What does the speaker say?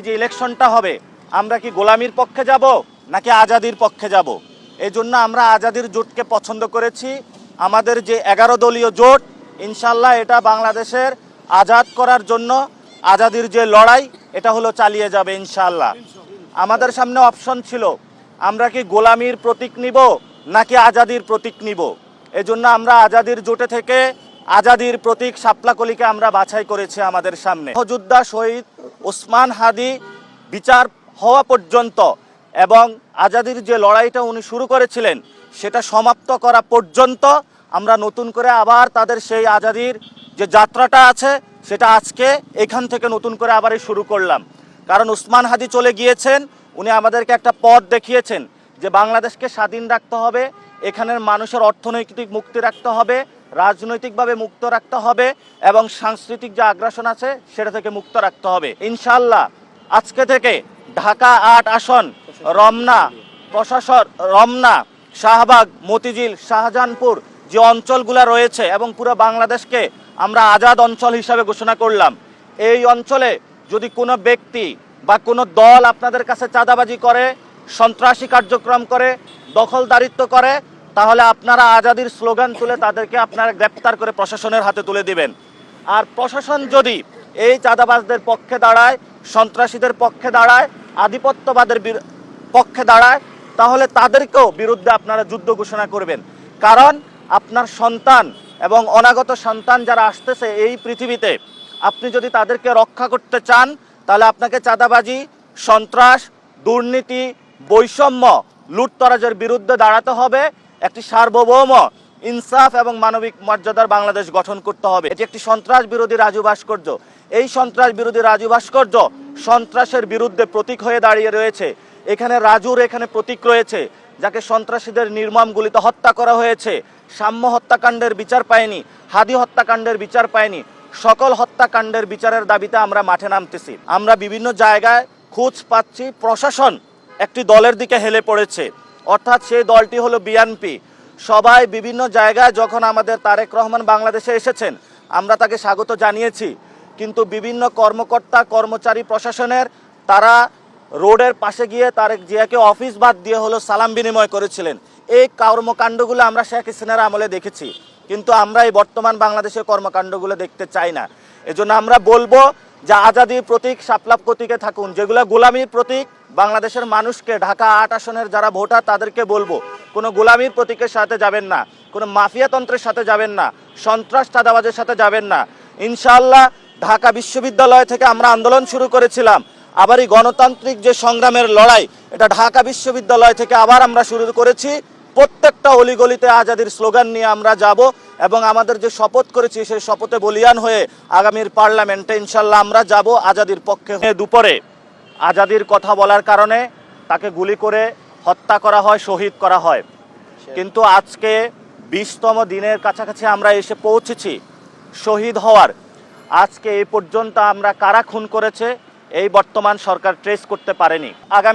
যে ইলেকশনটা হবে আমরা কি গোলামির পক্ষে যাব নাকি আজাদির পক্ষে যাব? এই জন্য আমরা আজাদির জোটকে পছন্দ করেছি। আমাদের যে 11 দলীয় জোট, ইনশাল্লাহ এটা বাংলাদেশের আজাদ করার জন্য আজাদির যে লড়াই এটা হলো চালিয়ে যাবে ইনশাল্লাহ। আমাদের সামনে অপশন ছিল আমরা কি গোলামির প্রতীক নিব নাকি আজাদির প্রতীক নিব। এই জন্য আমরা আজাদির জোটে থেকে আজাদির প্রতীক শাপলাকলিকে আমরা বাছাই করেছি আমাদের সামনে। যোদ্ধা শহীদ ওসমান হাদি বিচার হওয়া পর্যন্ত এবং আজাদির যে লড়াইটা উনি শুরু করেছিলেন সেটা সমাপ্ত করা পর্যন্ত আমরা নতুন করে আবার তাদের সেই আজাদির যে যাত্রাটা আছে সেটা আজকে এখান থেকে নতুন করে আবারই শুরু করলাম। কারণ ওসমান হাদি চলে গিয়েছেন, উনি আমাদেরকে একটা পথ দেখিয়েছেন যে বাংলাদেশকে স্বাধীন রাখতে হবে, এখানের মানুষের অর্থনৈতিক মুক্তি রাখতে হবে, রাজনৈতিকভাবে মুক্ত রাখতে হবে এবং সাংস্কৃতিক যে আগ্রাসন আছে সেটা থেকে মুক্ত রাখতে হবে। ইনশাআল্লাহ আজকে থেকে ঢাকা ৮ আসন, রমনা প্রশাসন, রমনা, শাহবাগ, মতিঝিল, শাহজাহানপুর যে অঞ্চলগুলো রয়েছে এবং পুরো বাংলাদেশকে আমরা আজাদ অঞ্চল হিসাবে ঘোষণা করলাম। এই অঞ্চলে যদি কোনো ব্যক্তি বা কোনো দল আপনাদের কাছে চাঁদাবাজি করে, সন্ত্রাসী কার্যক্রম করে, দখলদারিত্ব করে, তাহলে আপনারা আজাদির স্লোগান তুলে তাদেরকে আপনারা গ্রেপ্তার করে প্রশাসনের হাতে তুলে দিবেন। আর প্রশাসন যদি এই চাঁদাবাজদের পক্ষে দাঁড়ায়, সন্ত্রাসীদের পক্ষে দাঁড়ায়, আধিপত্যবাদের পক্ষে দাঁড়ায়, তাহলে তাদেরকেও বিরুদ্ধে আপনারা যুদ্ধ ঘোষণা করবেন। কারণ আপনার সন্তান এবং অনাগত সন্তান যারা আসতেছে এই পৃথিবীতে, আপনি যদি তাদেরকে রক্ষা করতে চান তাহলে আপনাকে চাঁদাবাজি, সন্ত্রাস, দুর্নীতি, বৈষম্য, লুটতরাজের বিরুদ্ধে দাঁড়াতে হবে। একটি সার্বভৌম, ইনসাফ এবং মানবিক মর্যাদার বাংলাদেশ গঠন করতে হবে। এটি একটি সন্ত্রাস বিরোধী রাজু ভাস্কর্য। এই সন্ত্রাস বিরোধী রাজু ভাস্কর্য সন্ত্রাসের বিরুদ্ধে প্রতীক হয়ে দাঁড়িয়ে রয়েছে। এখানে রাজুর এখানে প্রতীক রয়েছে, যাকে সন্ত্রাসীদের নির্মম গুলিতে হত্যা করা হয়েছে। সাম্য হত্যাকাণ্ডের বিচার পায়নি, হাদি হত্যাকাণ্ডের বিচার পায়নি। সকল হত্যাকাণ্ডের বিচারের দাবিতে আমরা মাঠে নামতেছি। আমরা বিভিন্ন জায়গায় খোঁজ পাচ্ছি প্রশাসন একটি দলের দিকে হেলে পড়েছে, অর্থাৎ সেই দলটি হলো বিএনপি। সবাই বিভিন্ন জায়গায় যখন আমাদের তারেক রহমান বাংলাদেশে এসেছেন আমরা তাকে স্বাগত জানিয়েছি, কিন্তু বিভিন্ন কর্মকর্তা কর্মচারী প্রশাসনের তারা রোডের পাশে গিয়ে তারেক জিয়াকে অফিস বাদ দিয়ে হলো সালাম বিনিময় করেছিলেন। এই কর্মকাণ্ডগুলো আমরা শেখ হাসিনার আমলে দেখেছি, কিন্তু আমরা এই বর্তমান বাংলাদেশের কর্মকাণ্ডগুলো দেখতে চাই না। এজন্য আমরা বলবো যে আজাদির প্রতীক শাপলা প্রতীকে থাকুন। যেগুলো গোলামির প্রতীক, বাংলাদেশের মানুষকে, ঢাকা ৮ আসনের যারা ভোটার তাদেরকে বলবো কোনো গোলামির প্রতীকের সাথে যাবেন না, কোনো মাফিয়াতন্ত্রের সাথে যাবেন না, সন্ত্রাস চাঁদাবাজের সাথে যাবেন না। ইনশাআল্লাহ ঢাকা বিশ্ববিদ্যালয় থেকে আমরা আন্দোলন শুরু করেছিলাম, আবার এই গণতান্ত্রিক যে সংগ্রামের লড়াই এটা ঢাকা বিশ্ববিদ্যালয় থেকে আবার আমরা শুরু করেছি। প্রত্যেকটা অলিগলিতে আজাদির স্লোগান নিয়ে আমরা যাব এবং আমাদের যে শপথ করেছি সেই শপথে বলিয়ান হয়ে আগামীর পার্লামেন্টে ইনশাল্লাহ আমরা যাব আজাদির পক্ষে। দুপুরে আজাদির কথা বলার কারণে তাকে গুলি করে হত্যা করা হয়, শহীদ করা হয়। কিন্তু আজকে 20তম দিনের কাছাকাছি আমরা এসে পৌঁছেছি শহীদ হওয়ার। আজকে এই পর্যন্ত আমরা কারা খুন করেছে এই বর্তমান সরকার ট্রেস করতে পারেনি। আগামী